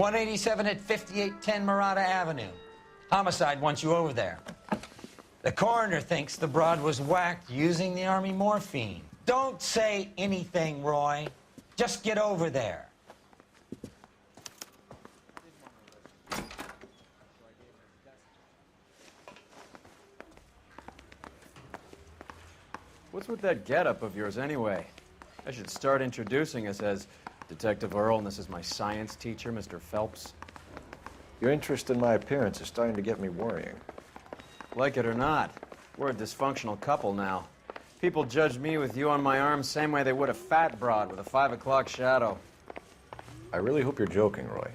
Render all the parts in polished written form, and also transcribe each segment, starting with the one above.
187 at 5810 Murata Avenue. Homicide wants you over there. The coroner thinks the broad was whacked using the Army morphine. Don't say anything, Roy. Just get over there. What's with that getup of yours anyway? I should start introducing us as Detective Earl, and this is my science teacher, Mr. Phelps. Your interest in my appearance is starting to get me worrying. Like it or not, we're a dysfunctional couple now. People judge me with you on my arm same way they would a fat broad with a 5 o'clock shadow. I really hope you're joking, Roy.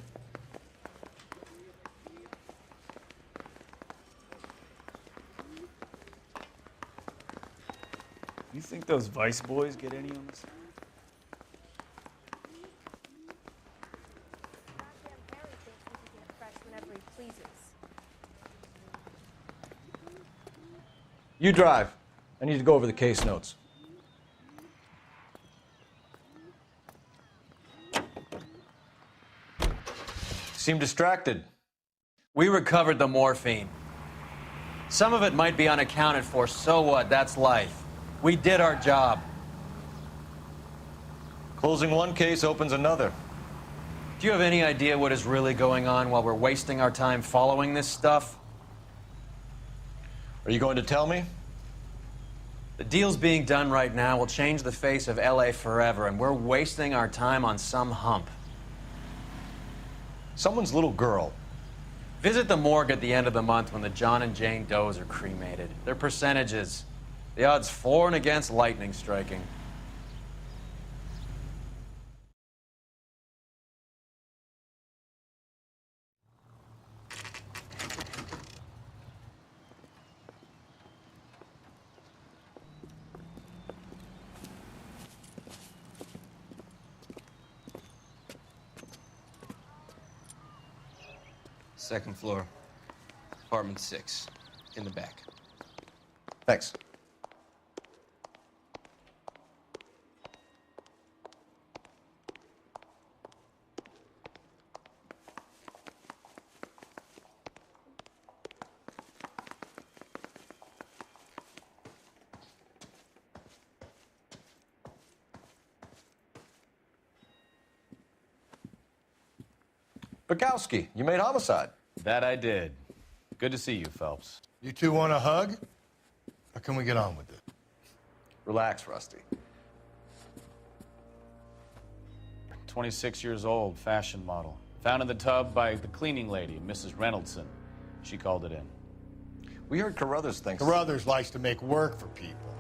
You think those Vice boys get any on this? You drive. I need to go over the case notes. Seem distracted. We recovered the morphine. Some of it might be unaccounted for, so what? That's life. We did our job. Closing one case opens another. Do you have any idea what is really going on while we're wasting our time following this stuff? Are you going to tell me? The deals being done right now will change the face of LA forever, and we're wasting our time on some hump. Someone's little girl. Visit the morgue at the end of the month when the John and Jane Does are cremated. Their percentages. The odds for and against lightning striking. Second floor, apartment 6, in the back. Thanks. Bukowski, you made homicide. That I did. Good to see you, Phelps. You two want a hug? Or can we get on with it? Relax, Rusty. 26 years old, fashion model. Found in the tub by the cleaning lady, Mrs. Reynoldson. She called it in. We heard Carruthers thinks... Carruthers likes to make work for people.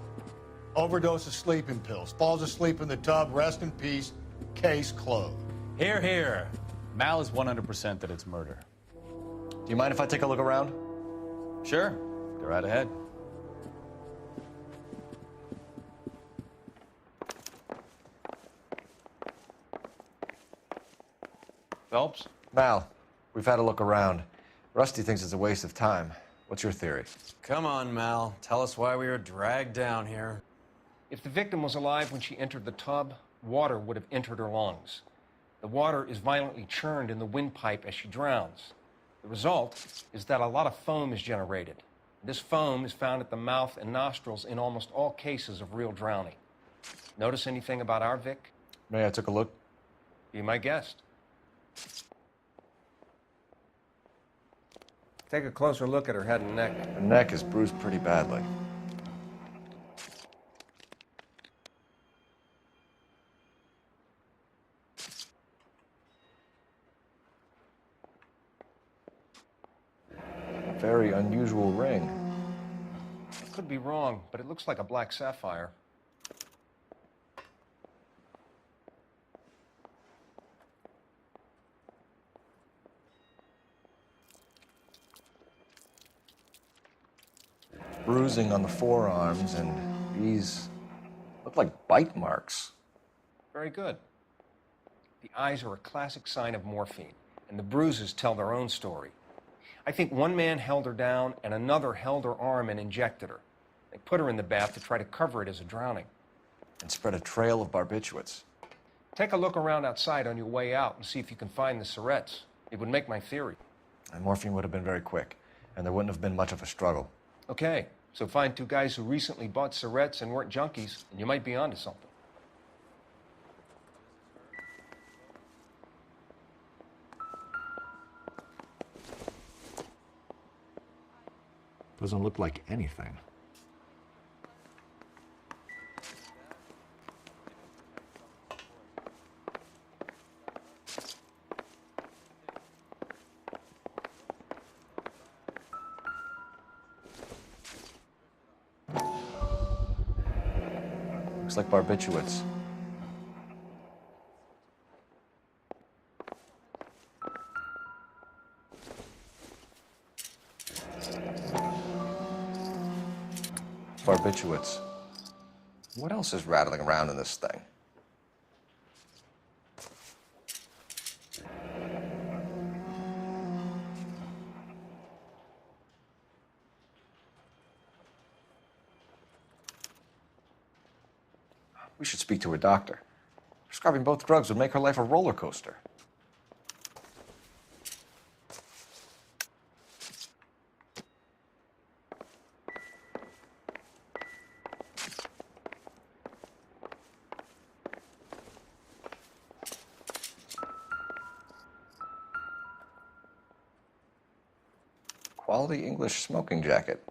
Overdose of sleeping pills. Falls asleep in the tub. Rest in peace. Case closed. Here, here. Mal is 100% that it's murder. Do you mind if I take a look around? Sure. Go right ahead. Phelps? Mal, we've had a look around. Rusty thinks it's a waste of time. What's your theory? Come on, Mal. Tell us why we were dragged down here. If the victim was alive when she entered the tub, water would have entered her lungs. The water is violently churned in the windpipe as she drowns. The result is that a lot of foam is generated. This foam is found at the mouth and nostrils in almost all cases of real drowning. Notice anything about our Vic? May I took a look? Be my guest. Take a closer look at her head and neck. Her neck is bruised pretty badly. Very unusual ring. I could be wrong, but it looks like a black sapphire. Bruising on the forearms, and these look like bite marks. Very good. The eyes are a classic sign of morphine, and the bruises tell their own story. I think one man held her down and another held her arm and injected her. They put her in the bath to try to cover it as a drowning. And spread a trail of barbiturates. Take a look around outside on your way out and see if you can find the Surrettes. It would make my theory. And morphine would have been very quick, and there wouldn't have been much of a struggle. Okay, so find two guys who recently bought cigarettes and weren't junkies, and you might be onto something. Doesn't look like anything. Looks like barbiturates. Barbiturates. What else is rattling around in this thing? We should speak to a doctor. Prescribing both drugs would make her life a roller coaster. Quality English smoking jacket.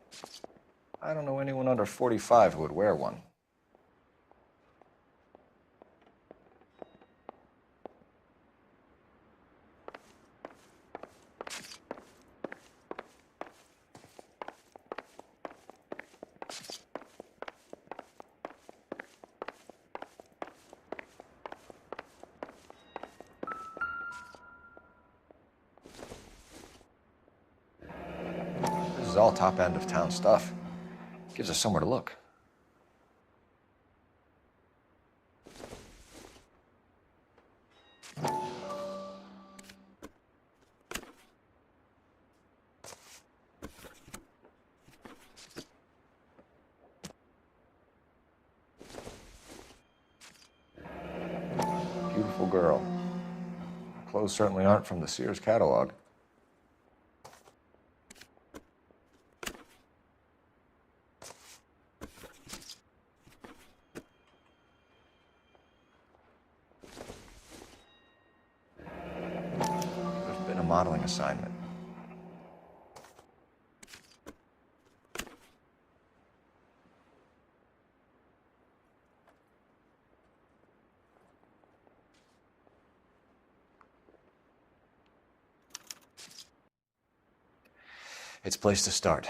I don't know anyone under 45 who would wear one. This is all top end of town stuff. Gives us somewhere to look. Beautiful girl. Her clothes certainly aren't from the Sears catalog. There's been a modeling assignment. It's a place to start.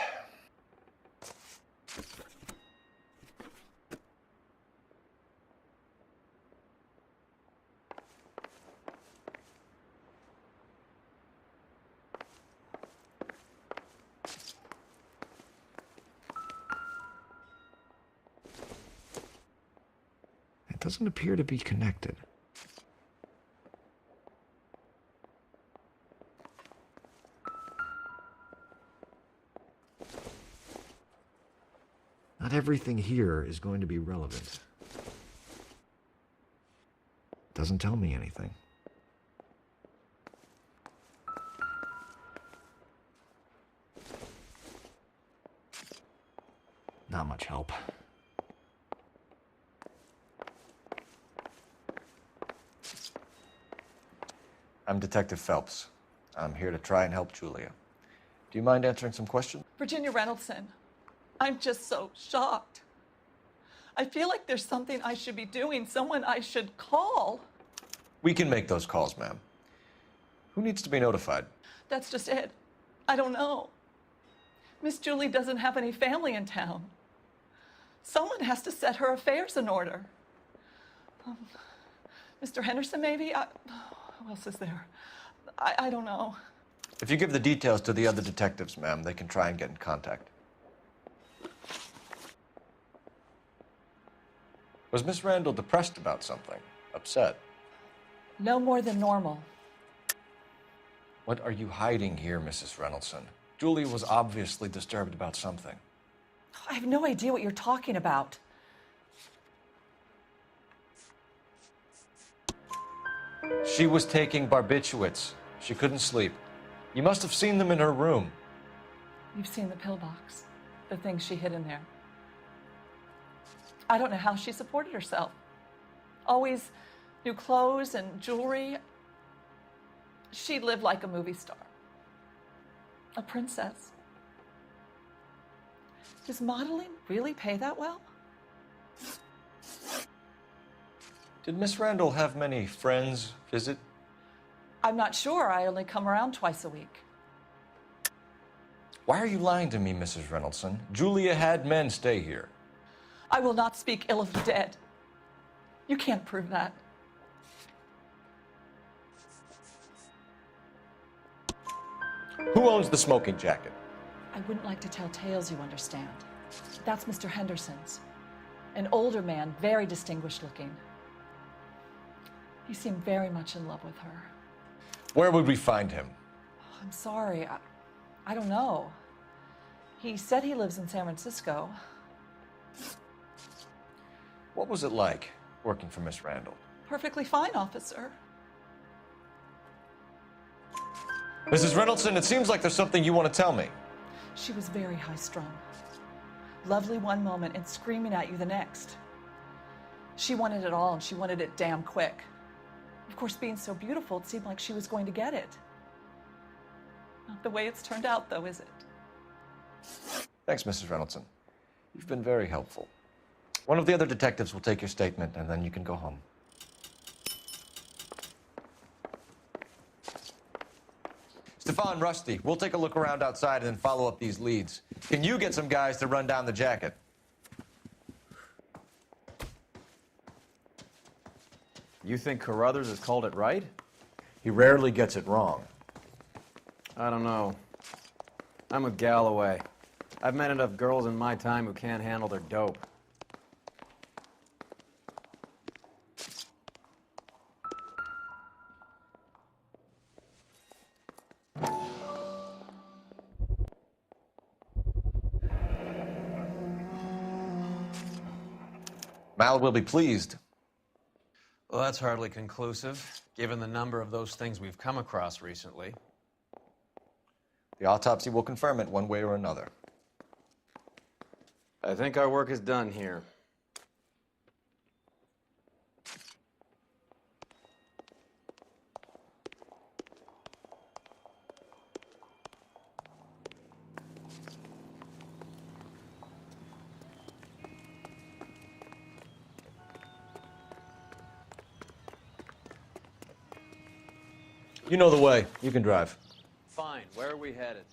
It doesn't appear to be connected. Not everything here is going to be relevant. Doesn't tell me anything. Not much help. I'm Detective Phelps. I'm here to try and help Julia. Do you mind answering some questions? Virginia Reynoldson, I'm just so shocked. I feel like there's something I should be doing, someone I should call. We can make those calls, ma'am. Who needs to be notified? That's just it. I don't know. Miss Julie doesn't have any family in town. Someone has to set her affairs in order. Mr. Henderson, maybe? Who else is there? I don't know. If you give the details to the other detectives, ma'am, they can try and get in contact. Was Miss Randall depressed about something? Upset? No more than normal. What are you hiding here, Mrs. Reynoldson? Julie was obviously disturbed about something. I have no idea what you're talking about. She was taking barbiturates. She couldn't sleep. You must have seen them in her room. You've seen the pillbox, the things she hid in there. I don't know how she supported herself. Always new clothes and jewelry. She lived like a movie star, a princess. Does modeling really pay that well? Did Miss Randall have many friends visit? I'm not sure. I only come around twice a week. Why are you lying to me, Mrs. Reynoldson? Julia had men stay here. I will not speak ill of the dead. You can't prove that. Who owns the smoking jacket? I wouldn't like to tell tales, you understand. That's Mr. Henderson's. An older man, very distinguished looking. He seemed very much in love with her. Where would we find him? Oh, I'm sorry. I don't know. He said he lives in San Francisco. What was it like working for Miss Randall? Perfectly fine, officer. Mrs. Reynoldson, it seems like there's something you want to tell me. She was very high-strung. Lovely one moment and screaming at you the next. She wanted it all, and she wanted it damn quick. Of course, being so beautiful, it seemed like she was going to get it. Not the way it's turned out, though, is it? Thanks, Mrs. Reynoldson. You've been very helpful. One of the other detectives will take your statement, and then you can go home. Stefan, Rusty, we'll take a look around outside and then follow up these leads. Can you get some guys to run down the jacket? You think Carruthers has called it right? He rarely gets it wrong. I don't know. I'm with Galloway. I've met enough girls in my time who can't handle their dope. Mal will be pleased. Well, that's hardly conclusive, given the number of those things we've come across recently. The autopsy will confirm it one way or another. I think our work is done here. You know the way. You can drive. Fine. Where are we headed?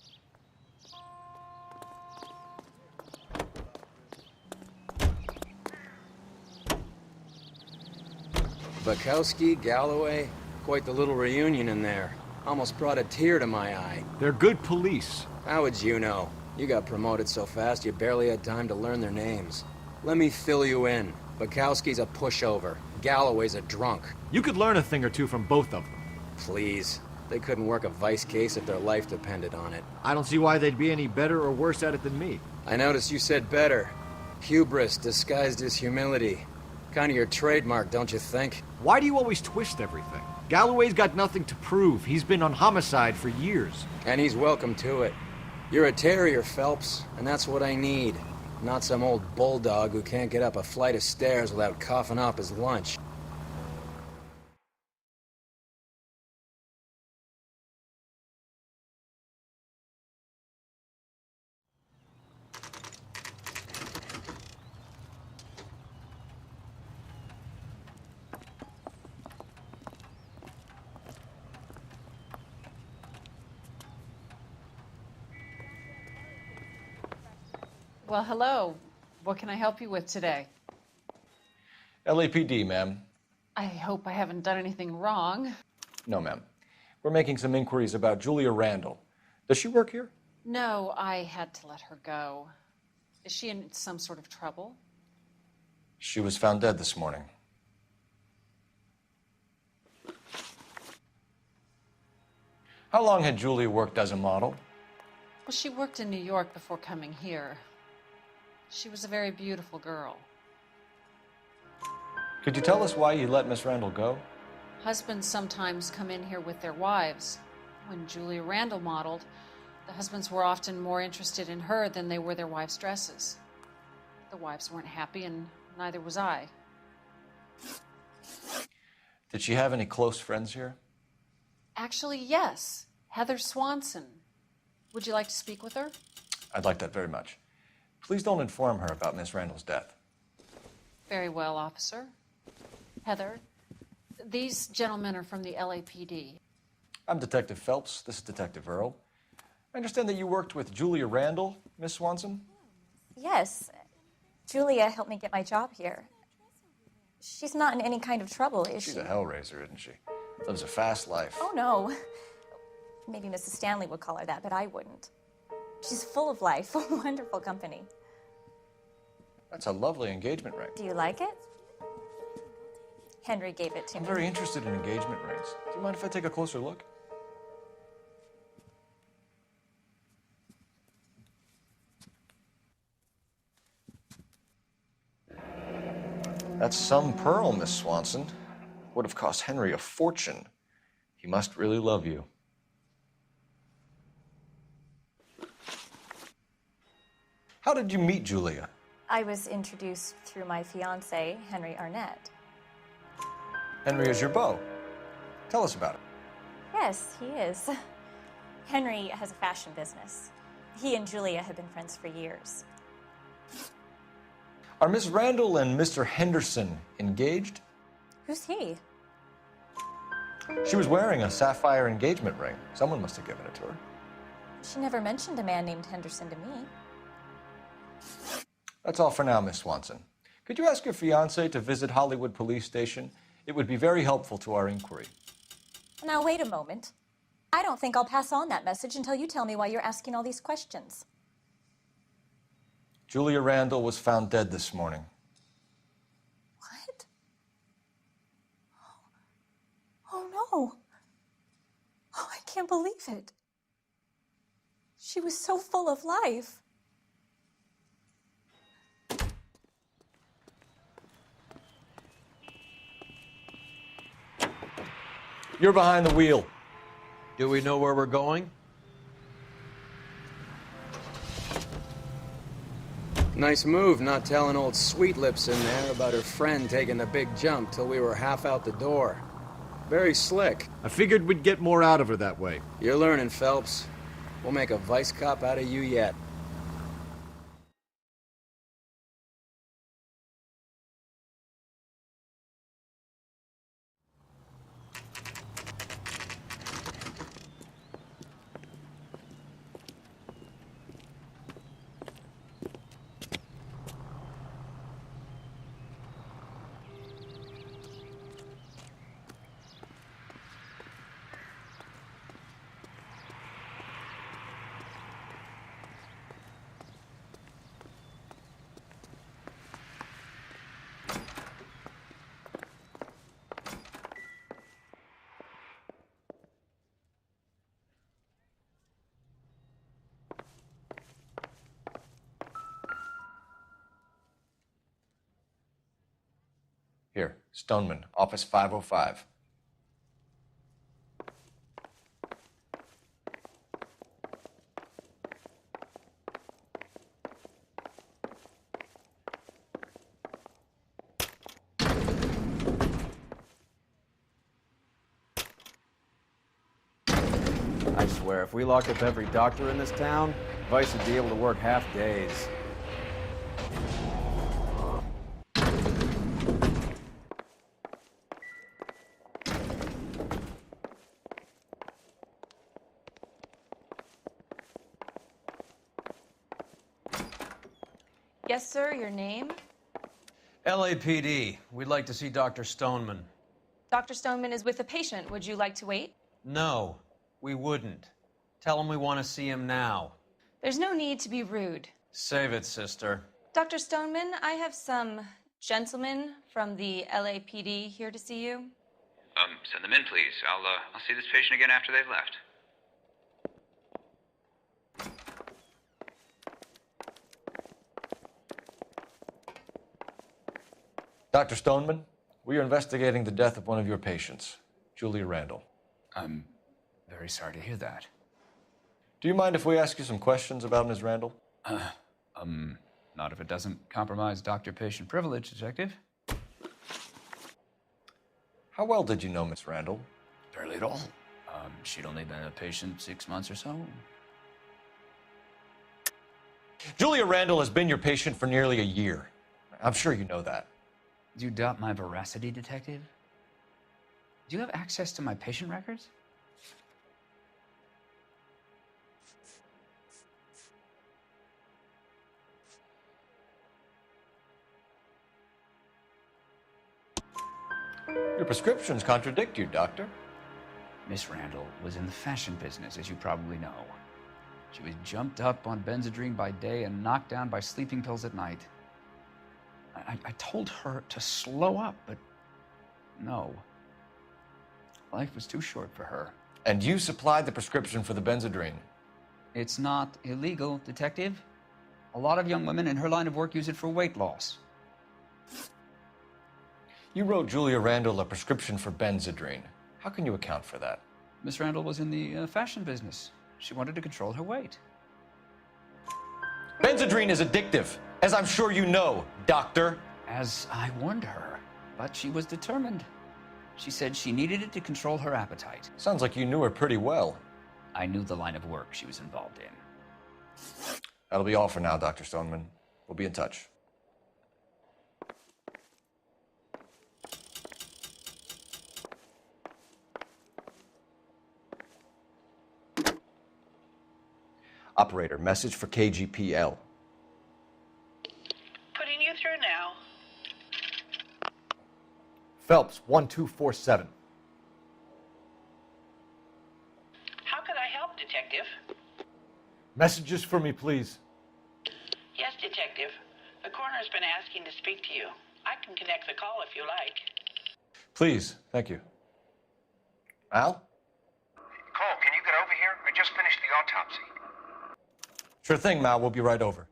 Bukowski, Galloway, quite the little reunion in there. Almost brought a tear to my eye. They're good police. How would you know? You got promoted so fast you barely had time to learn their names. Let me fill you in. Bukowski's a pushover. Galloway's a drunk. You could learn a thing or two from both of them. Please. They couldn't work a vice case if their life depended on it. I don't see why they'd be any better or worse at it than me. I noticed you said better. Hubris disguised as humility. Kind of your trademark, don't you think? Why do you always twist everything? Galloway's got nothing to prove. He's been on homicide for years. And he's welcome to it. You're a terrier, Phelps, and that's what I need. Not some old bulldog who can't get up a flight of stairs without coughing up his lunch. Well, hello. What can I help you with today? LAPD, ma'am. I hope I haven't done anything wrong. No, ma'am. We're making some inquiries about Julia Randall. Does she work here? No, I had to let her go. Is she in some sort of trouble? She was found dead this morning. How long had Julia worked as a model? Well, she worked in New York before coming here. She was a very beautiful girl. Could you tell us why you let Miss Randall go? Husbands sometimes come in here with their wives. When Julia Randall modeled, the husbands were often more interested in her than they were their wives' dresses. The wives weren't happy, and neither was I. Did she have any close friends here? Actually, yes. Heather Swanson. Would you like to speak with her? I'd like that very much. Please don't inform her about Miss Randall's death. Very well, officer. Heather, these gentlemen are from the LAPD. I'm Detective Phelps. This is Detective Earl. I understand that you worked with Julia Randall, Miss Swanson? Yes. Julia helped me get my job here. She's not in any kind of trouble, is she? She's a hellraiser, isn't she? Lives a fast life. Oh, no. Maybe Mrs. Stanley would call her that, but I wouldn't. She's full of life, wonderful company. That's a lovely engagement ring. Do you like it? Henry gave it to I'm me. very interested in engagement rings. Do you mind if I take a closer look? That's some pearl, Miss Swanson. Would have cost Henry a fortune. He must really love you. How did you meet Julia? I was introduced through my fiancé, Henry Arnett. Henry is your beau. Tell us about it. Yes, he is. Henry has a fashion business. He and Julia have been friends for years. Are Miss Randall and Mr. Henderson engaged? Who's he? She was wearing a sapphire engagement ring. Someone must have given it to her. She never mentioned a man named Henderson to me. That's all for now, Miss Swanson. Could you ask your fiancé to visit Hollywood Police Station? It would be very helpful to our inquiry. Now, wait a moment. I don't think I'll pass on that message until you tell me why you're asking all these questions. Julia Randall was found dead this morning. What? Oh, no. Oh, I can't believe it. She was so full of life. You're behind the wheel. Do we know where we're going? Nice move not telling old Sweet Lips in there about her friend taking the big jump till we were half out the door. Very slick. I figured we'd get more out of her that way. You're learning, Phelps. We'll make a vice cop out of you yet. Here, Stoneman, office 505. I swear, if we locked up every doctor in this town, Vice would be able to work half days. Yes, sir, your name? LAPD. We'd like to see Dr. Stoneman. Dr. Stoneman is with a patient. Would you like to wait? No, we wouldn't. Tell him we want to see him now. There's no need to be rude. Save it, sister. Dr. Stoneman, I have some gentlemen from the LAPD here to see you. Send them in, please. I'll see this patient again after they've left. Dr. Stoneman, we are investigating the death of one of your patients, Julia Randall. Very sorry to hear that. Do you mind if we ask you some questions about Ms. Randall? Not if it doesn't compromise doctor-patient privilege, Detective. How well did you know Miss Randall? Barely at all. She'd only been a patient 6 months or so. Julia Randall has been your patient for nearly a year. I'm sure you know that. Do you doubt my veracity, Detective? Do you have access to my patient records? Your prescriptions contradict you, Doctor. Miss Randall was in the fashion business, as you probably know. She was jumped up on Benzedrine by day and knocked down by sleeping pills at night. I told her to slow up, but no. Life was too short for her. And you supplied the prescription for the Benzedrine? It's not illegal, Detective. A lot of young women in her line of work use it for weight loss. You wrote Julia Randall a prescription for Benzedrine. How can you account for that? Miss Randall was in the fashion business. She wanted to control her weight. Benzedrine is addictive, as I'm sure you know, Doctor. As I warned her, but she was determined. She said she needed it to control her appetite. Sounds like you knew her pretty well. I knew the line of work she was involved in. That'll be all for now, Dr. Stoneman. We'll be in touch. Operator, message for KGPL. Putting you through now. Phelps, 1247. How could I help, Detective? Messages for me, please. Yes, Detective. The coroner's been asking to speak to you. I can connect the call if you like. Please, thank you. Al? Cole, can you get over here? I just finished the autopsy. Sure thing, Mal. We'll be right over.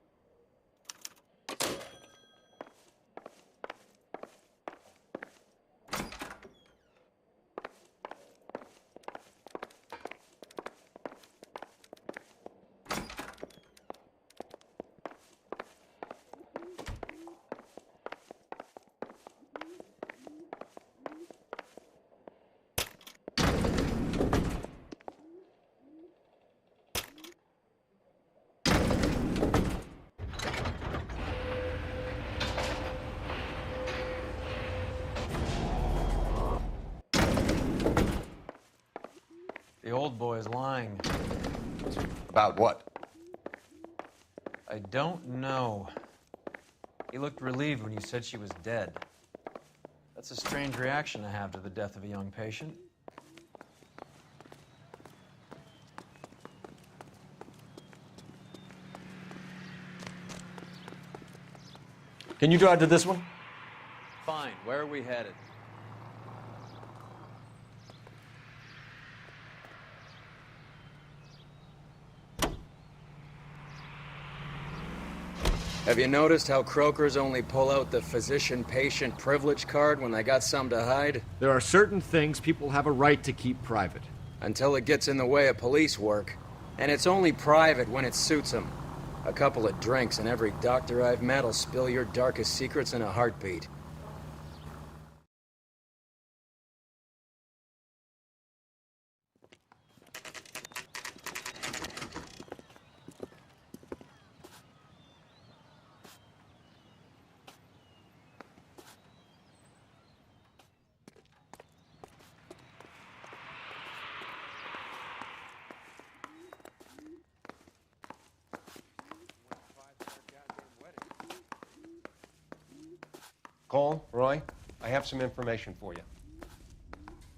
The old boy is lying. About what? I don't know. He looked relieved when you said she was dead. That's a strange reaction to have to the death of a young patient. Can you drive to this one? Fine. Where are we headed? Have you noticed how croakers only pull out the physician-patient privilege card when they got something to hide? There are certain things people have a right to keep private. Until it gets in the way of police work. And it's only private when it suits them. A couple of drinks and every doctor I've met will spill your darkest secrets in a heartbeat. Cole, Roy, I have some information for you.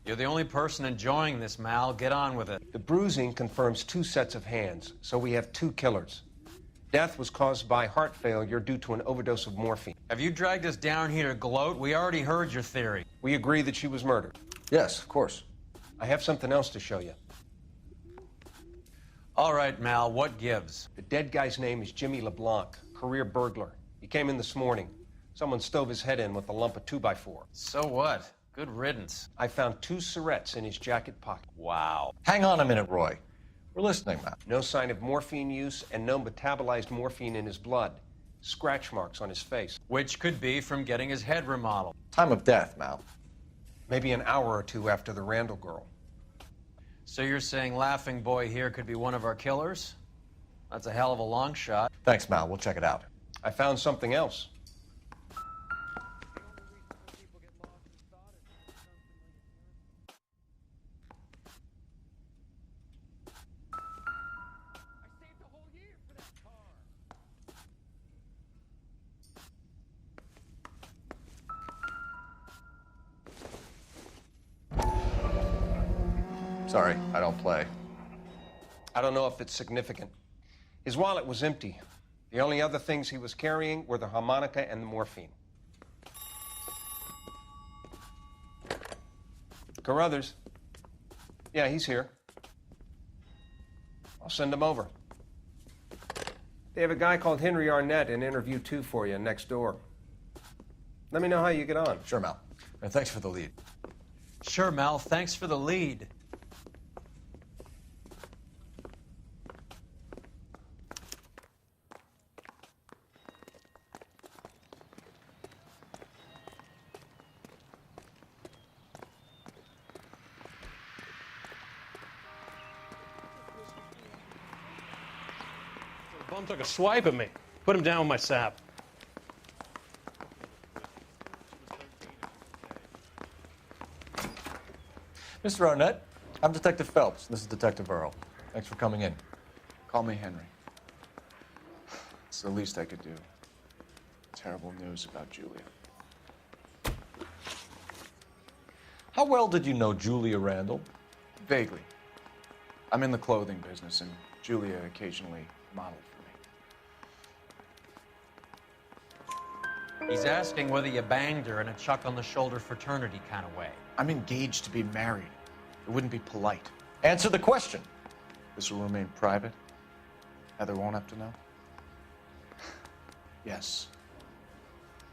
You're the only person enjoying this, Mal. Get on with it. The bruising confirms 2 sets of hands, so we have 2 killers. Death was caused by heart failure due to an overdose of morphine. Have you dragged us down here to gloat? We already heard your theory. We agree that she was murdered. Yes, of course. I have something else to show you. All right, Mal, what gives? The dead guy's name is Jimmy LeBlanc, career burglar. He came in this morning. Someone stove his head in with a lump of 2x4. So what? Good riddance. I found 2 cigarettes in his jacket pocket. Wow. Hang on a minute, Roy. We're listening, Mal. No sign of morphine use and no metabolized morphine in his blood. Scratch marks on his face. Which could be from getting his head remodeled. Time of death, Mal. Maybe an hour or 2 after the Randall girl. So you're saying Laughing Boy here could be one of our killers? That's a hell of a long shot. Thanks, Mal. We'll check it out. I found something else. Sorry, I don't play. I don't know if it's significant. His wallet was empty. The only other things he was carrying were the harmonica and the morphine. Carruthers. Yeah, he's here. I'll send him over. They have a guy called Henry Arnett in interview 2 for you next door. Let me know how you get on. Sure, Mal. And thanks for the lead. Sure, Mel. Thanks for the lead. Bum took a swipe at me. Put him down with my sap. Mr. Arnett, I'm Detective Phelps. This is Detective Earl. Thanks for coming in. Call me Henry. It's the least I could do. Terrible news about Julia. How well did you know Julia Randall? Vaguely. I'm in the clothing business, and Julia occasionally modeled for me. He's asking whether you banged her in a chuck-on-the-shoulder fraternity kind of way. I'm engaged to be married. It wouldn't be polite. Answer the question. This will remain private? Heather won't have to know? Yes.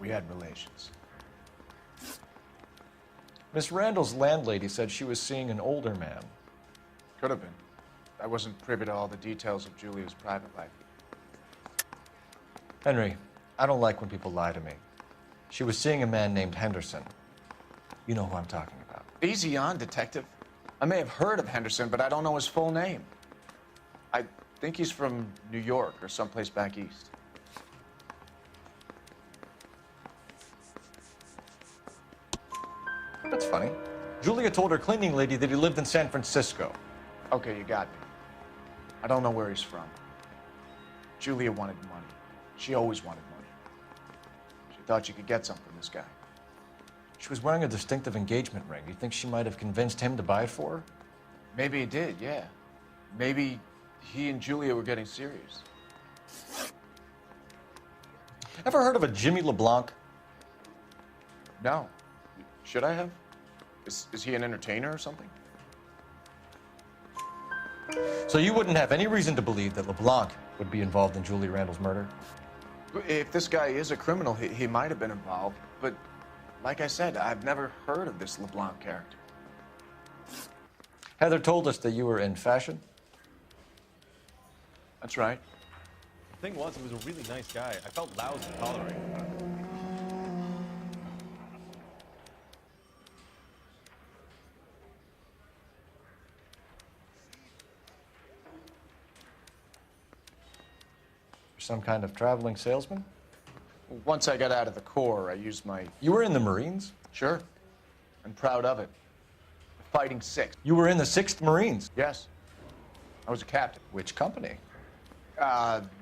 We had relations. Miss Randall's landlady said she was seeing an older man. Could have been. I wasn't privy to all the details of Julia's private life. Henry, I don't like when people lie to me. She was seeing a man named Henderson. You know who I'm talking about. Easy on, Detective. I may have heard of Henderson, but I don't know his full name. I think he's from New York or someplace back east. That's funny. Julia told her cleaning lady that he lived in San Francisco. Okay, you got me. I don't know where he's from. Julia wanted money. She always wanted money. She thought she could get some from this guy. She was wearing a distinctive engagement ring. You think she might have convinced him to buy it for her? Maybe he did, yeah. Maybe he and Julia were getting serious. Ever heard of a Jimmy LeBlanc? No. Should I have? Is he an entertainer or something? So you wouldn't have any reason to believe that LeBlanc would be involved in Julia Randall's murder? If this guy is a criminal, he might have been involved. But like I said, I've never heard of this LeBlanc character. Heather told us that you were in fashion. That's right. The thing was, he was a really nice guy. I felt lousy tolerating him. Some kind of traveling salesman? Once I got out of the Corps, I used my... You were in the Marines? Sure. I'm proud of it. Fighting Sixth. You were in the 6th Marines? Yes. I was a captain. Which company?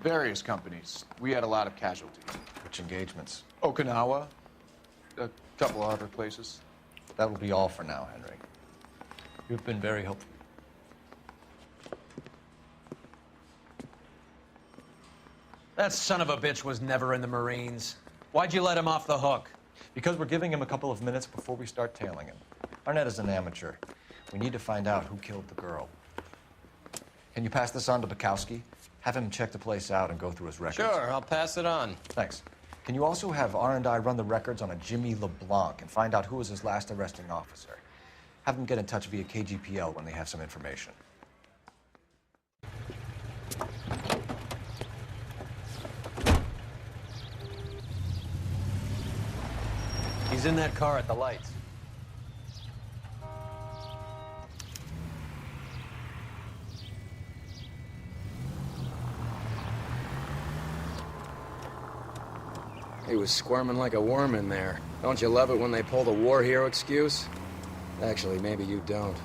Various companies. We had a lot of casualties. Which engagements? Okinawa. A couple of other places. That will be all for now, Henry. You've been very helpful. That son of a bitch was never in the Marines. Why'd you let him off the hook? Because we're giving him a couple of minutes before we start tailing him. Arnett is an amateur. We need to find out who killed the girl. Can you pass this on to Bukowski? Have him check the place out and go through his records. Sure, I'll pass it on. Thanks. Can you also have R&I run the records on a Jimmy LeBlanc and find out who was his last arresting officer? Have them get in touch via KGPL when they have some information. He's in that car at the lights. He was squirming like a worm in there. Don't you love it when they pull the war hero excuse? Actually, maybe you don't.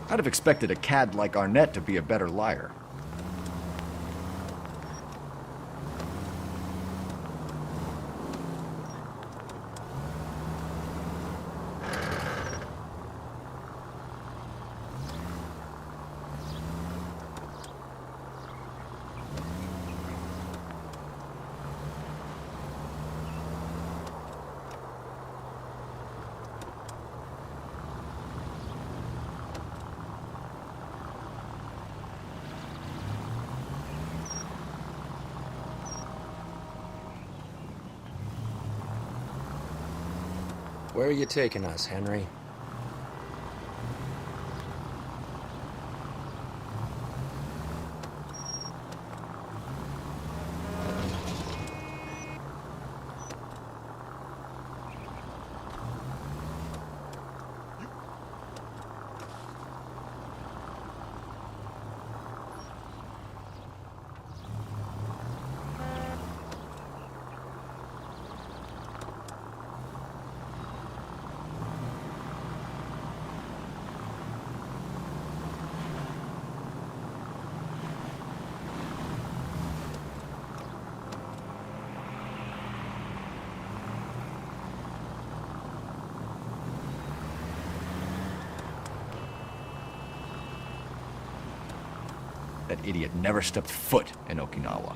I'd have expected a cad like Arnett to be a better liar. Where are you taking us, Henry? That idiot never stepped foot in Okinawa.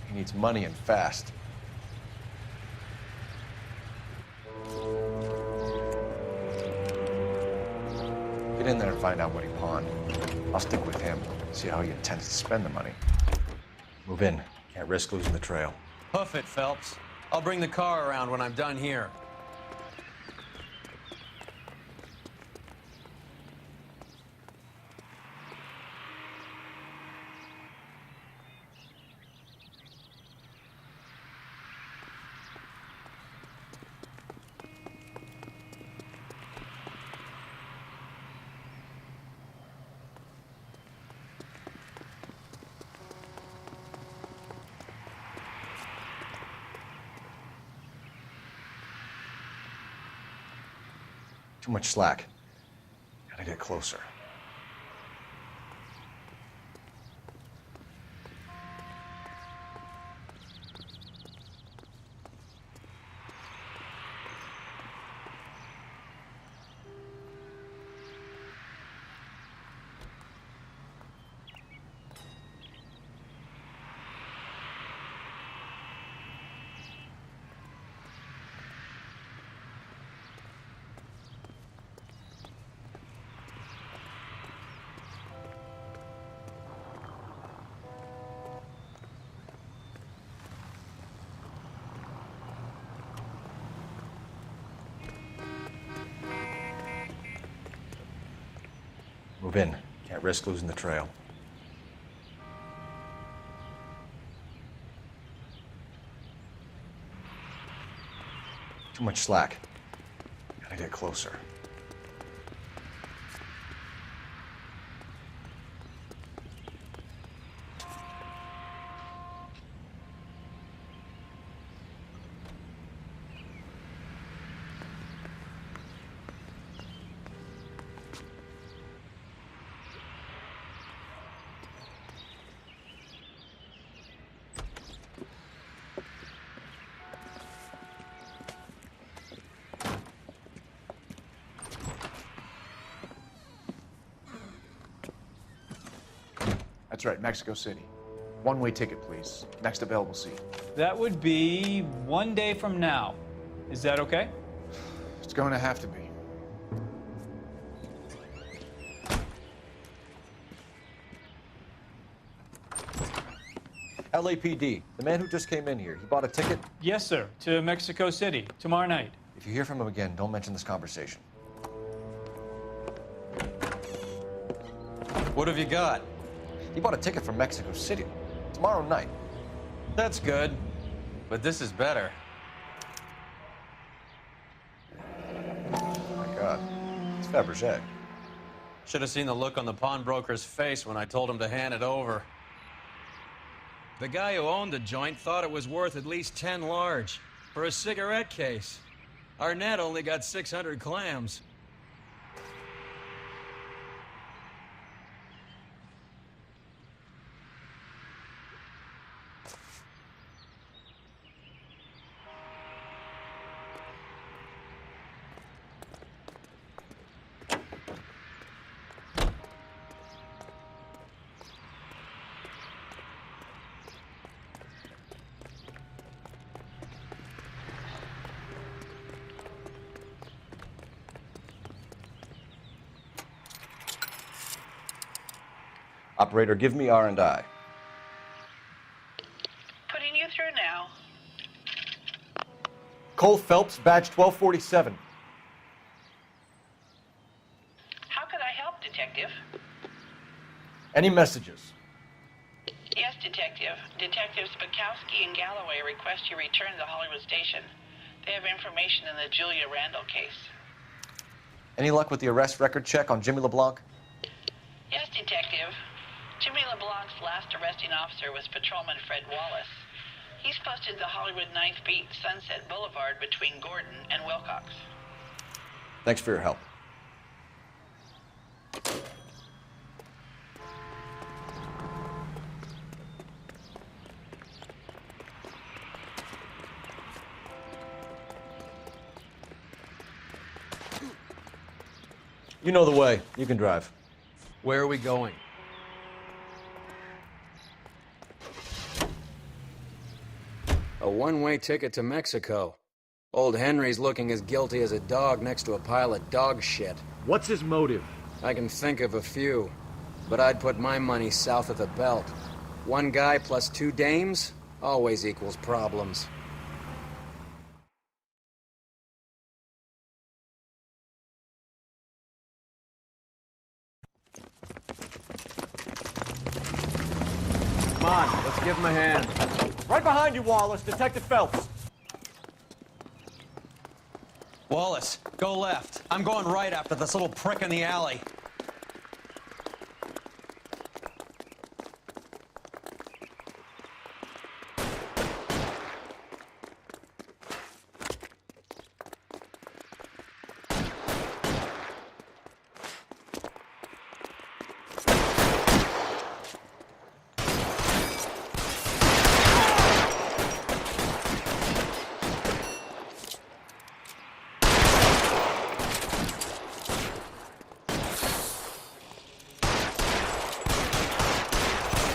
He needs money and fast. Get in there and find out what he pawned. I'll stick with him, see how he intends to spend the money. Move in. Can't risk losing the trail. Hoof it, Phelps. I'll bring the car around when I'm done here. Too much slack. Gotta get closer. Move in. Can't risk losing the trail. Too much slack. Gotta get closer. That's right, Mexico City. One-way ticket, please. Next available seat. That would be 1 day from now. Is that okay? It's going to have to be. LAPD, the man who just came in here, he bought a ticket? Yes, sir. To Mexico City, tomorrow night. If you hear from him again, don't mention this conversation. What have you got? He bought a ticket from Mexico City. Tomorrow night. That's good. But this is better. Oh my God. It's Fabergé. Should have seen the look on the pawnbroker's face when I told him to hand it over. The guy who owned the joint thought it was worth at least 10 large for a cigarette case. Arnett only got 600 clams. Operator, give me R&I. Putting you through now. Cole Phelps, badge 1247. How could I help, Detective? Any messages? Yes, Detective. Detectives Bukowski and Galloway request you return to the Hollywood station. They have information in the Julia Randall case. Any luck with the arrest record check on Jimmy LeBlanc? Yes, Detective. Jimmy LeBlanc's last arresting officer was Patrolman Fred Wallace. He's posted the Hollywood 9th Beat, Sunset Boulevard between Gordon and Wilcox. Thanks for your help. You know the way. You can drive. Where are we going? A one-way ticket to Mexico. Old Henry's looking as guilty as a dog next to a pile of dog shit. What's his motive? I can think of a few, but I'd put my money south of the belt. One guy plus 2 dames always equals problems. Come on, let's give him a hand. Right behind you, Wallace. Detective Phelps. Wallace, go left. I'm going right after this little prick in the alley.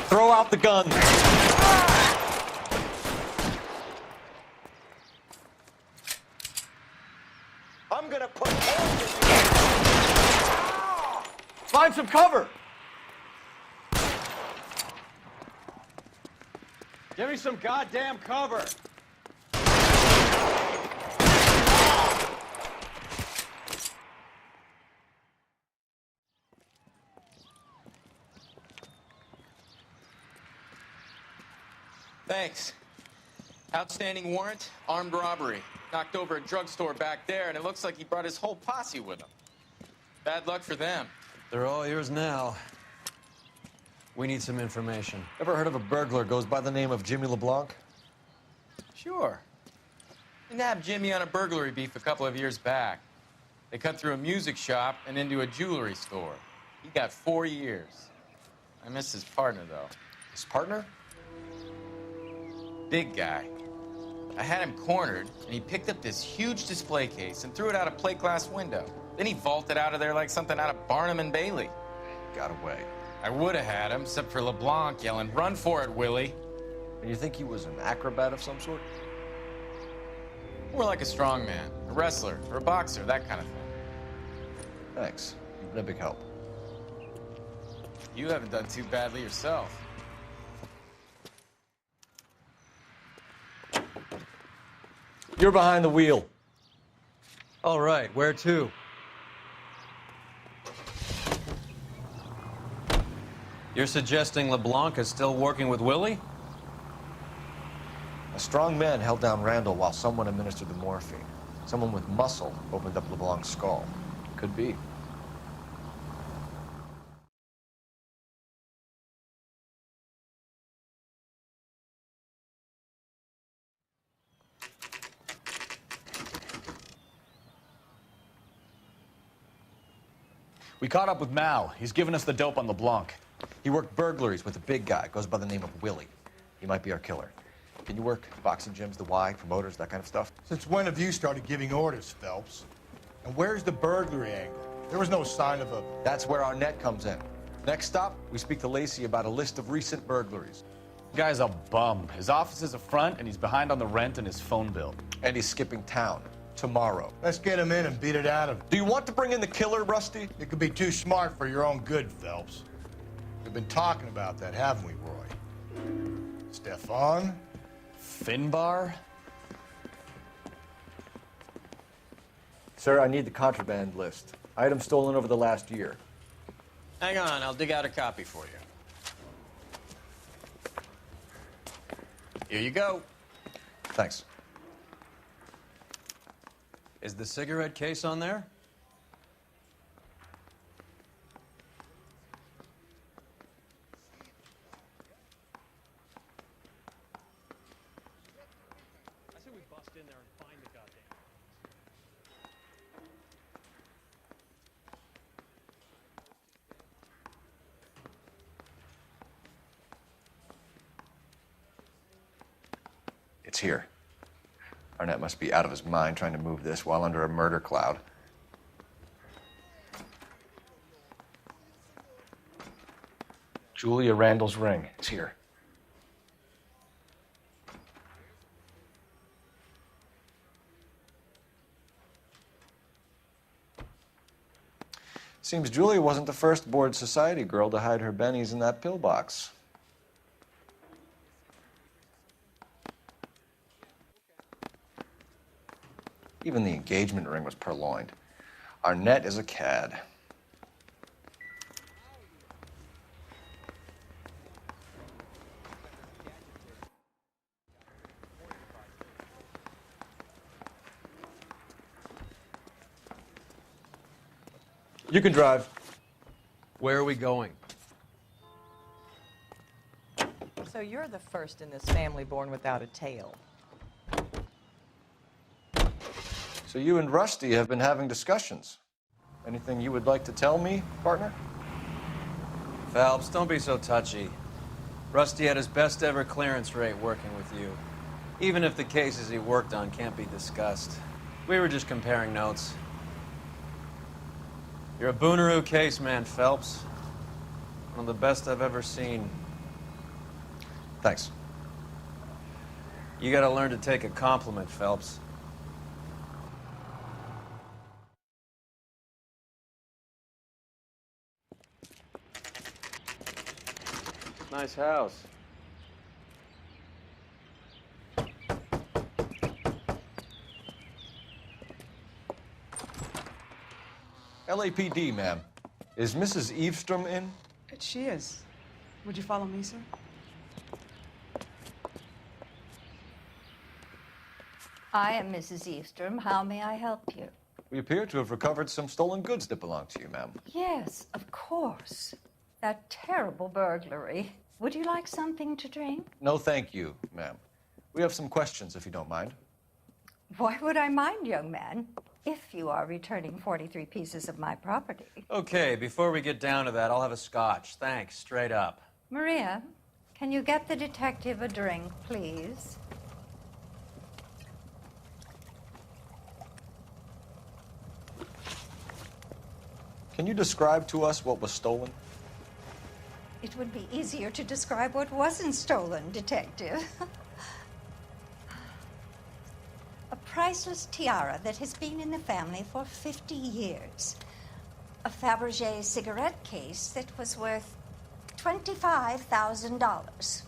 Throw out the gun. I'm gonna put holes in you. Find some cover. Give me some goddamn cover. Thanks. Outstanding warrant, armed robbery. Knocked over a drugstore back there, and it looks like he brought his whole posse with him. Bad luck for them. They're all yours now. We need some information. Ever heard of a burglar goes by the name of Jimmy LeBlanc? Sure. We nabbed Jimmy on a burglary beef a couple of years back. They cut through a music shop and into a jewelry store. He got 4 years. I miss his partner, though. His partner? Big guy. I had him cornered, and he picked up this huge display case and threw it out a plate glass window. Then he vaulted out of there like something out of Barnum and Bailey. Got away. I would have had him, except for LeBlanc yelling, "Run for it, Willie." And you think he was an acrobat of some sort? More like a strongman, a wrestler, or a boxer, that kind of thing. Thanks. You've been a big help. You haven't done too badly yourself. You're behind the wheel. All right, where to? You're suggesting LeBlanc is still working with Willie? A strong man held down Randall while someone administered the morphine. Someone with muscle opened up LeBlanc's skull. Could be. We caught up with Mal. He's given us the dope on LeBlanc. He worked burglaries with a big guy. Goes by the name of Willie. He might be our killer. Can you work boxing gyms, the Y, promoters, that kind of stuff? Since when have you started giving orders, Phelps? And where's the burglary angle? There was no sign of a... That's where our net comes in. Next stop, we speak to Lacey about a list of recent burglaries. Guy's a bum. His office is a front, and he's behind on the rent and his phone bill. And he's skipping town tomorrow. Let's get him in and beat it out of him. Do you want to bring in the killer, Rusty? It could be too smart for your own good, Phelps. We've been talking about that, haven't we, Roy? Stefan? Finbar? Sir, I need the contraband list. Items stolen over the last year. Hang on, I'll dig out a copy for you. Here you go. Thanks. Is the cigarette case on there? I say we bust in there and find the goddamn. It's here. Arnett must be out of his mind trying to move this while under a murder cloud. Julia Randall's ring. It's here. Seems Julia wasn't the first bored society girl to hide her bennies in that pillbox. Even the engagement ring was purloined. Arnett is a cad. You can drive. Where are we going? So you're the first in this family born without a tail. So you and Rusty have been having discussions. Anything you would like to tell me, partner? Phelps, don't be so touchy. Rusty had his best ever clearance rate working with you. Even if the cases he worked on can't be discussed. We were just comparing notes. You're a Booneroo case man, Phelps. One of the best I've ever seen. Thanks. You gotta learn to take a compliment, Phelps. Nice house. LAPD, ma'am. Is Mrs. Eavestrom in? She is. Would you follow me, sir? I am Mrs. Eastrom. How may I help you? We appear to have recovered some stolen goods that belong to you, ma'am. Yes, of course. That terrible burglary. Would you like something to drink? No, thank you, ma'am. We have some questions, if you don't mind. Why would I mind, young man, if you are returning 43 pieces of my property? Okay, before we get down to that, I'll have a scotch. Thanks, straight up. Maria, can you get the detective a drink, please? Can you describe to us what was stolen? it would be easier to describe what wasn't stolen, Detective. A priceless tiara that has been in the family for 50 years. A Fabergé cigarette case that was worth $25,000.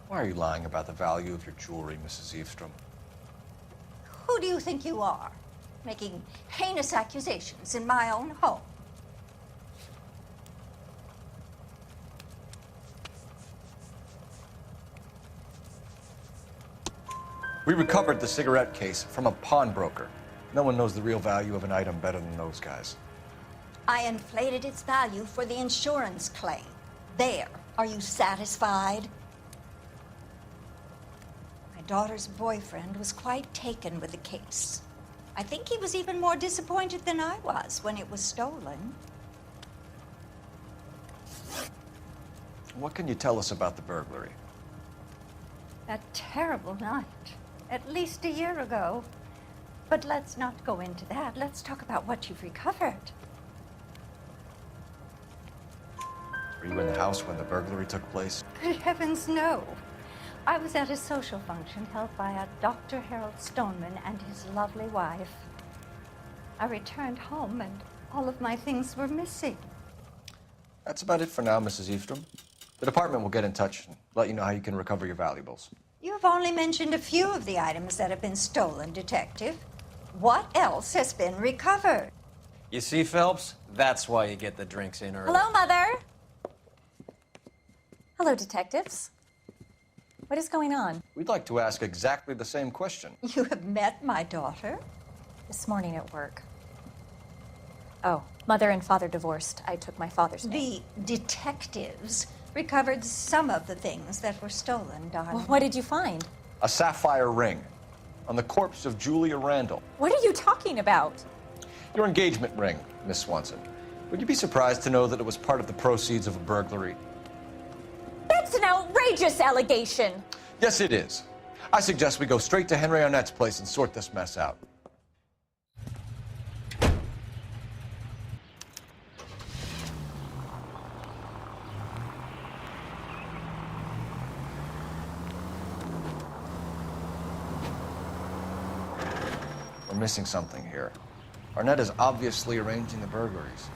Why are you lying about the value of your jewelry, Mrs. Eavestrom? Who do you think you are, making heinous accusations in my own home? We recovered the cigarette case from a pawnbroker. No one knows the real value of an item better than those guys. I inflated its value for the insurance claim. There. Are you satisfied? My daughter's boyfriend was quite taken with the case. I think he was even more disappointed than I was when it was stolen. What can you tell us about the burglary? That terrible night, at least a year ago. But let's not go into that. Let's talk about what you've recovered. Were you in the house when the burglary took place? Good heavens, no. I was at a social function held by a Dr. Harold Stoneman and his lovely wife. I returned home and all of my things were missing. That's about it for now, Mrs. Eavestrom. The department will get in touch and let you know how you can recover your valuables. You have only mentioned a few of the items that have been stolen, Detective. What else has been recovered? You see, Phelps? That's why you get the drinks in early. Hello, Mother. Hello, detectives. What is going on? We'd like to ask exactly the same question. You have met my daughter? This morning at work. Oh, mother and father divorced. I took my father's name. The detectives recovered some of the things that were stolen, darling. Well, what did you find? A sapphire ring on the corpse of Julia Randall. What are you talking about? Your engagement ring, Miss Swanson. Would you be surprised to know that it was part of the proceeds of a burglary? That's an outrageous allegation. Yes, it is. I suggest we go straight to Henry Arnett's place and sort this mess out. We're missing something here. Arnett is obviously arranging the burglaries.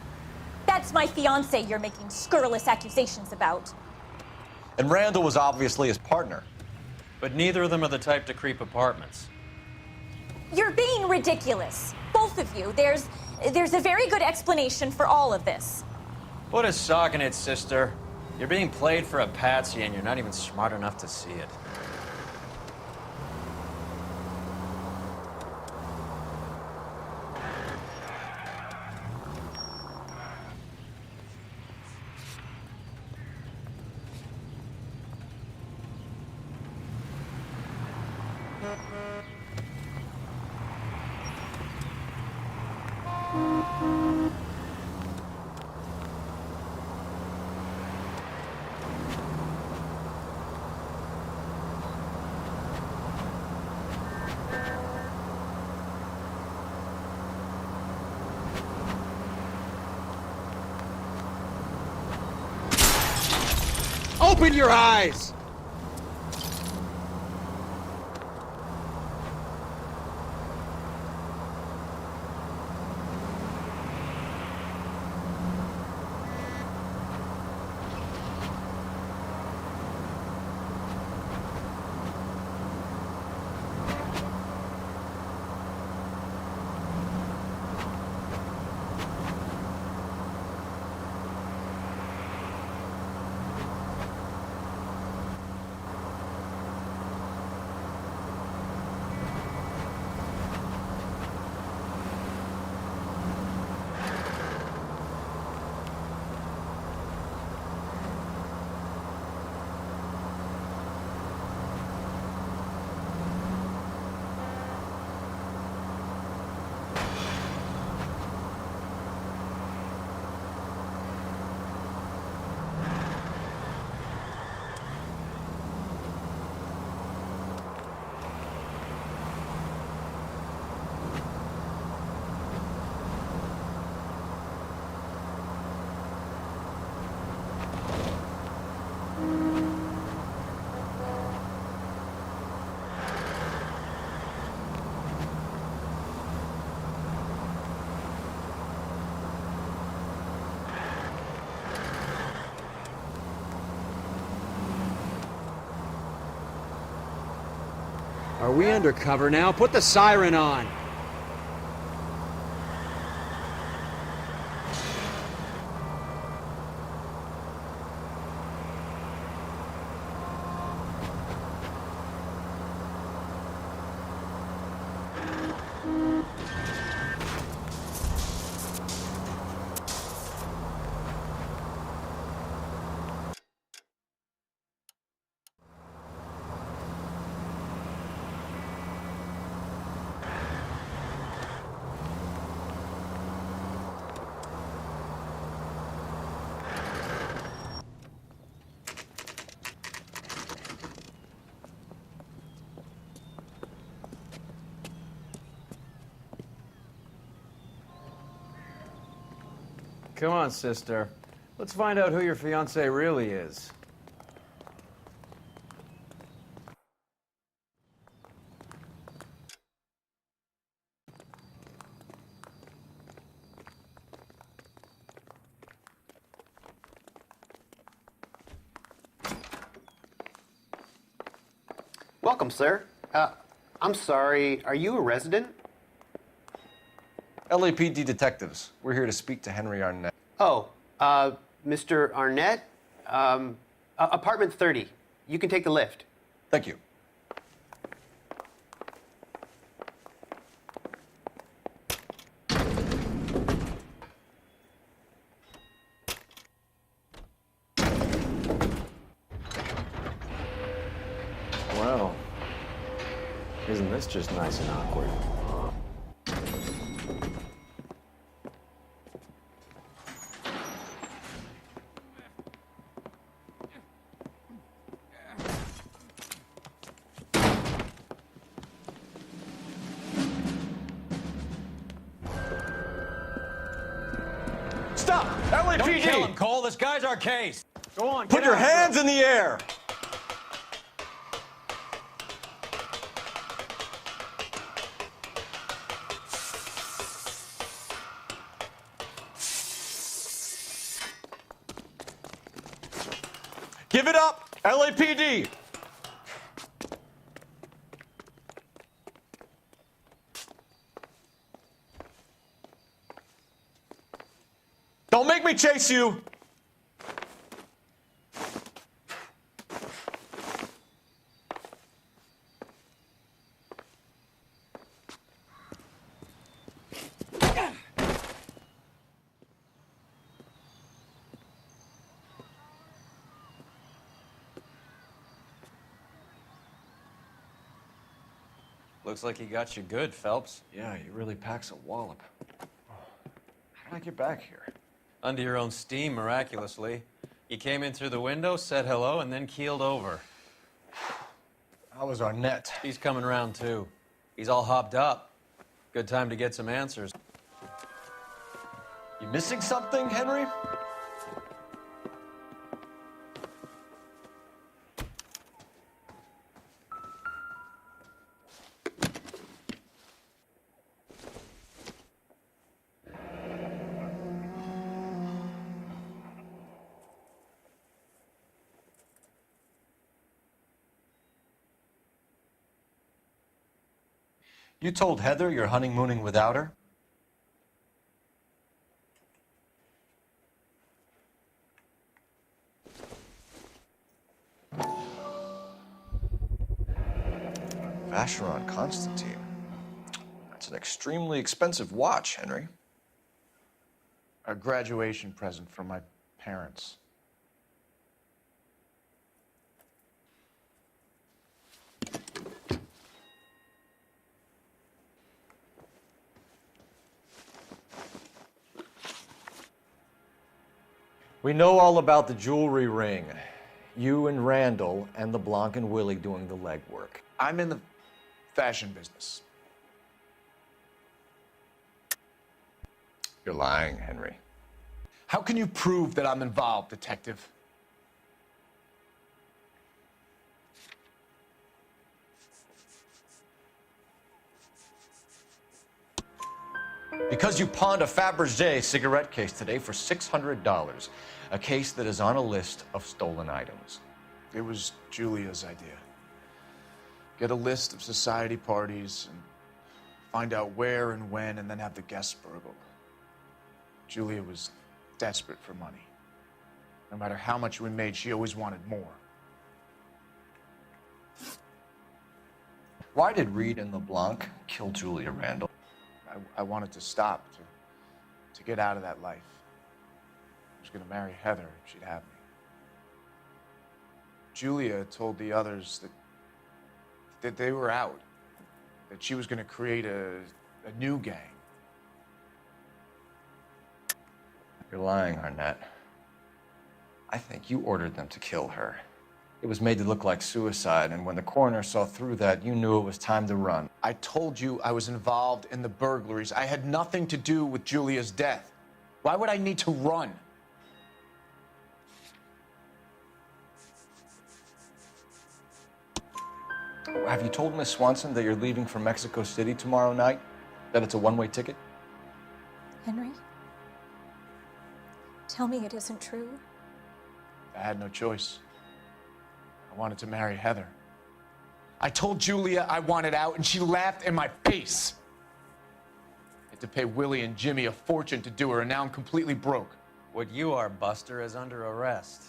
That's my fiancé you're making scurrilous accusations about. And Randall was obviously his partner. But neither of them are the type to creep apartments. You're being ridiculous. Both of you. There's a very good explanation for all of this. Put a sock in it, sister. You're being played for a patsy and you're not even smart enough to see it. Open your eyes! Are we undercover now? Put the siren on. Come on, sister. Let's find out who your fiance really is. Welcome, sir. I'm sorry, are you a resident? LAPD detectives. We're here to speak to Henry Arnett. Oh, Mr. Arnett? Apartment 30. You can take the lift. Thank you. Well, isn't this just nice and awkward? Stop! LAPD! Don't kill him, Cole. This guy's our case. Go on, Put get your out. hands in the air! Give it up, LAPD! Don't make me chase you! Looks like he got you good, Phelps. Yeah, he really packs a wallop. How did I get back here? Under your own steam, miraculously. You came in through the window, said hello, and then keeled over. How was Arnett? He's coming round, too. He's all hopped up. Good time to get some answers. You missing something, Henry? You told Heather you're honeymooning without her? Vacheron Constantine. That's an extremely expensive watch, Henry. A graduation present from my parents. We know all about the jewelry ring. You and Randall and LeBlanc and Willie doing the legwork. I'm in the fashion business. You're lying, Henry. How can you prove that I'm involved, detective? Because you pawned a Fabergé cigarette case today for $600. A case that is on a list of stolen items. It was Julia's idea. Get a list of society parties and find out where and when, and then have the guests burgled. Julia was desperate for money. No matter how much we made, she always wanted more. Why did Reed and LeBlanc kill Julia Randall? I wanted to stop, to get out of that life. I was going to marry Heather if she'd have me. Julia told the others that they were out, that she was going to create a new gang. You're lying, Arnett. I think you ordered them to kill her. It was made to look like suicide, and when the coroner saw through that, you knew it was time to run. I told you I was involved in the burglaries. I had nothing to do with Julia's death. Why would I need to run? Have you told Miss Swanson that you're leaving for Mexico City tomorrow night? That it's a one-way ticket? Henry? Tell me it isn't true. I had no choice. I wanted to marry Heather. I told Julia I wanted out, and she laughed in my face. I had to pay Willie and Jimmy a fortune to do her, and now I'm completely broke. What you are, Buster, is under arrest.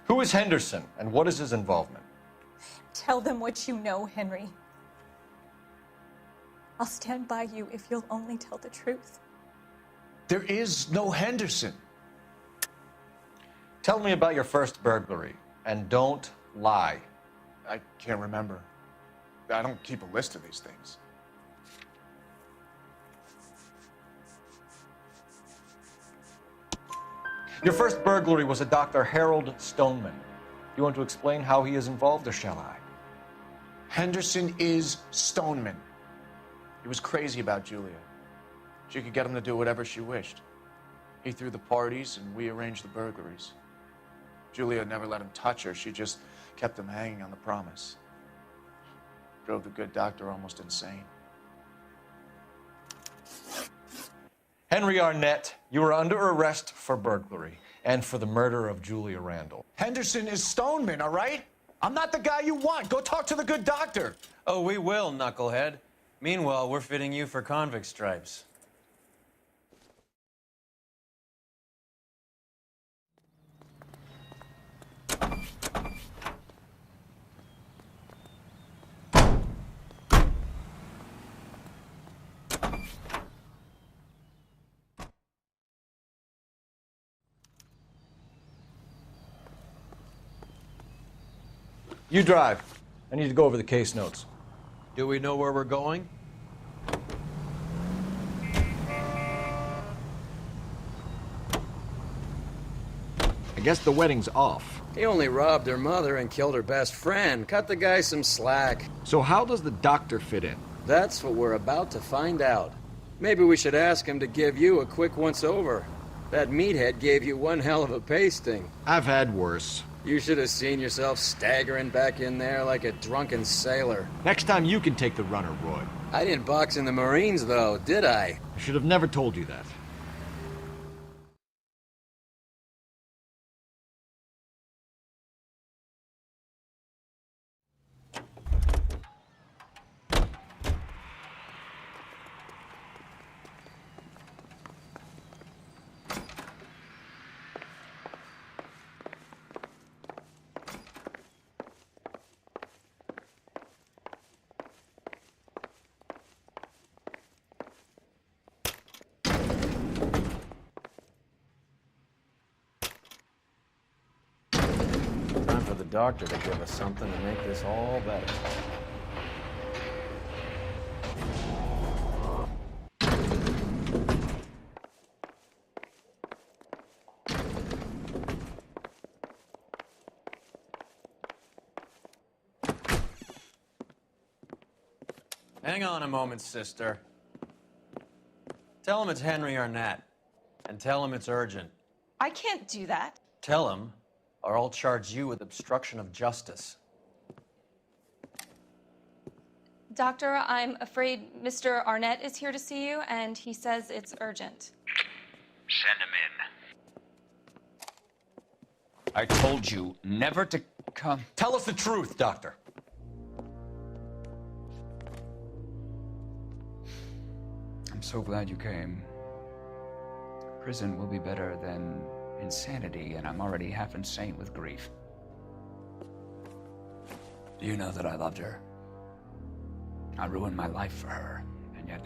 Who is Henderson, and what is his involvement? Tell them what you know, Henry. I'll stand by you if you'll only tell the truth. There is no Henderson. Tell me about your first burglary, and don't lie. I can't remember. I don't keep a list of these things. Your first burglary was a Dr. Harold Stoneman. You want to explain how he is involved, or shall I? Henderson is Stoneman. He was crazy about Julia. She could get him to do whatever she wished. He threw the parties, and we arranged the burglaries. Julia never let him touch her. She just kept him hanging on the promise. Drove the good doctor almost insane. Henry Arnett, you are under arrest for burglary and for the murder of Julia Randall. Henderson is Stoneman, all right? I'm not the guy you want. Go talk to the good doctor. Oh, we will, knucklehead. Meanwhile, we're fitting you for convict stripes. You drive. I need to go over the case notes. Do we know where we're going? I guess the wedding's off. He only robbed her mother and killed her best friend. Cut the guy some slack. So how does the doctor fit in? That's what we're about to find out. Maybe we should ask him to give you a quick once-over. That meathead gave you one hell of a pasting. I've had worse. You should have seen yourself staggering back in there like a drunken sailor. Next time you can take the runner, Roy. I didn't box in the Marines, though, did I? I should have never told you that. Time for the doctor to give us something to make this all better. Hang on a moment, sister. Tell him it's Henry Arnett, and tell him it's urgent. I can't do that. Tell him, or I'll charge you with obstruction of justice. Doctor, I'm afraid Mr. Arnett is here to see you, and he says it's urgent. Send him in. I told you never to come. Tell us the truth, Doctor. I'm so glad you came. Prison will be better than insanity, and I'm already half insane with grief. Do you know that I loved her? I ruined my life for her, and yet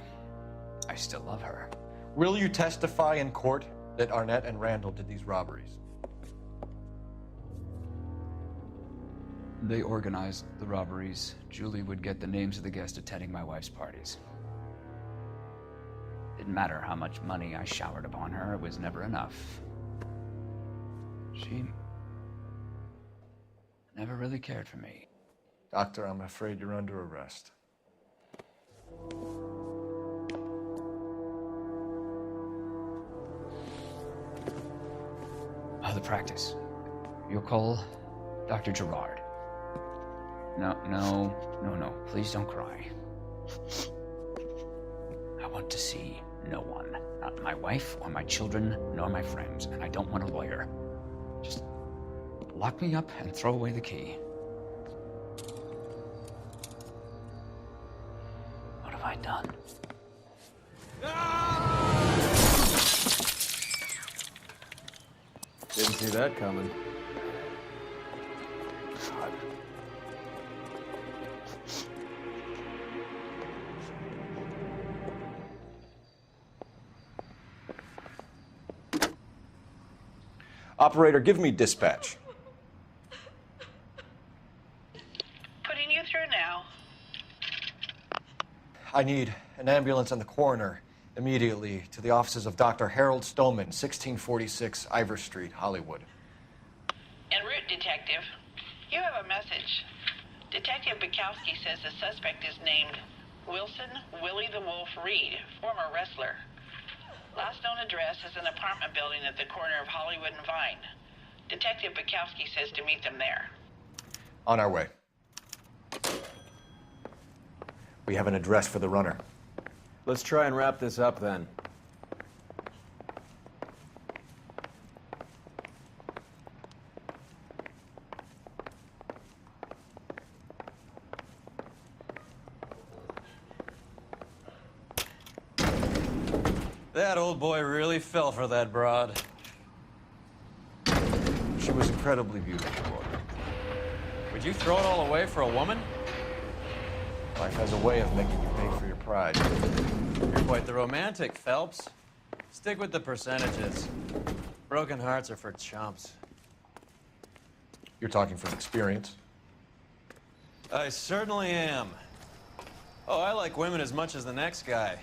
I still love her. Will you testify in court that Arnett and Randall did these robberies? They organized the robberies. Julie would get the names of the guests attending my wife's parties. Didn't matter how much money I showered upon her, it was never enough. She never really cared for me. Doctor, I'm afraid you're under arrest. The practice. You'll call Dr. Gerard. No. Please don't cry. I want to see no one. Not my wife or my children, nor my friends. And I don't want a lawyer. Just lock me up and throw away the key. What have I done? Didn't see that coming. God. Operator, give me dispatch. Putting you through now. I need an ambulance and the coroner immediately to the offices of Dr. Harold Stoneman, 1646 Ivor Street, Hollywood. En route, Detective. You have a message. Detective Bukowski says the suspect is named Wilson Willie the Wolf Reed, former wrestler. Last known address is an apartment building at the corner of Hollywood and Vine. Detective Bukowski says to meet them there. On our way. We have an address for the runner. Let's try and wrap this up then. That old boy really fell for that broad. She was incredibly beautiful. Would you throw it all away for a woman? Life has a way of making you pay for your pride. You're quite the romantic, Phelps. Stick with the percentages. Broken hearts are for chumps. You're talking from experience. I certainly am. Oh, I like women as much as the next guy.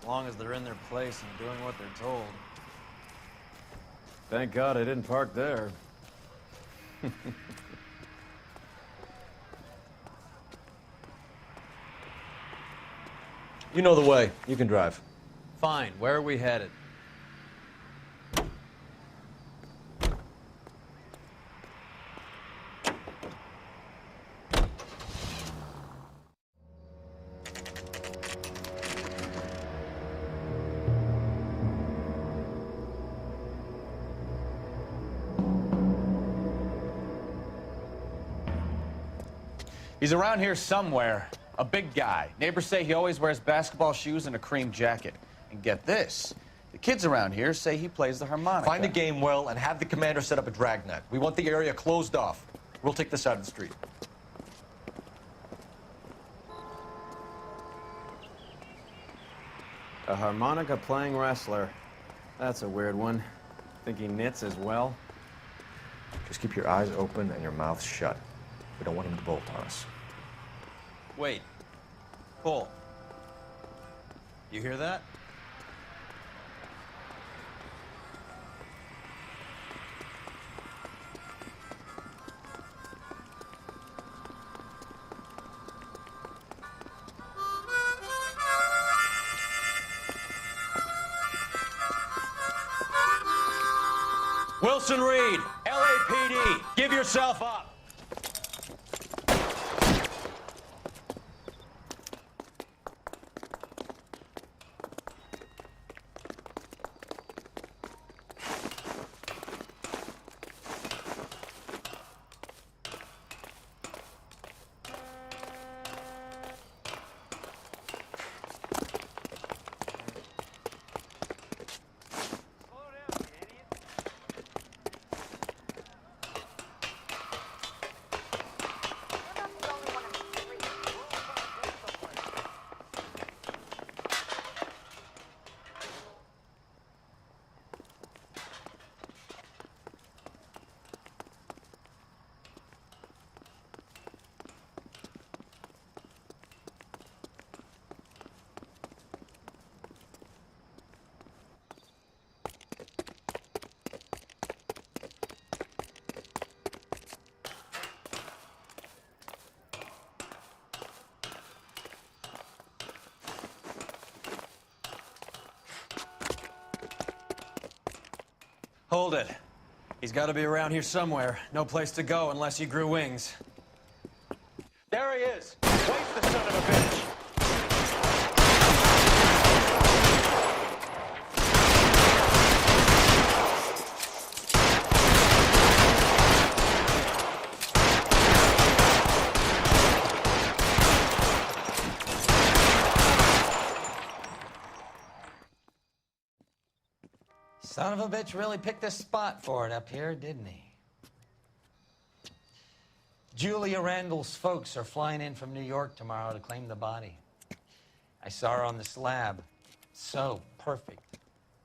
As long as they're in their place and doing what they're told. Thank God I didn't park there. You know the way. You can drive. Fine. Where are we headed? He's around here somewhere. A big guy. Neighbors say he always wears basketball shoes and a cream jacket. And get this, the kids around here say he plays the harmonica. Find the game well and have the commander set up a dragnet. We want the area closed off. We'll take this side of the street. A harmonica-playing wrestler. That's a weird one. Think he knits as well? Just keep your eyes open and your mouth shut. We don't want him to bolt on us. Wait. Cole. You hear that? Wilson Reed, LAPD, give yourself up. Hold it. He's got to be around here somewhere. No place to go unless he grew wings. There he is. Waste the son of a bitch. Son of a bitch really picked a spot for it up here, didn't he? Julia Randall's folks are flying in from New York tomorrow to claim the body. I saw her on the slab. So perfect.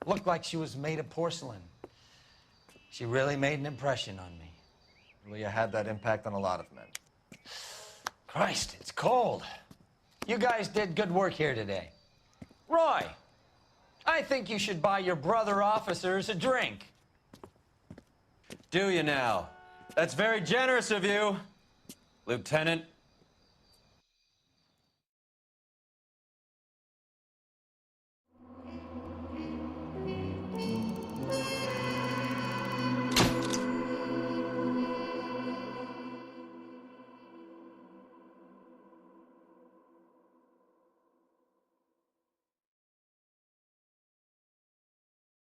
Looked like she was made of porcelain. She really made an impression on me. Julia had that impact on a lot of men. Christ, it's cold. You guys did good work here today. Roy, I think you should buy your brother officers a drink. Do you now? That's very generous of you, Lieutenant.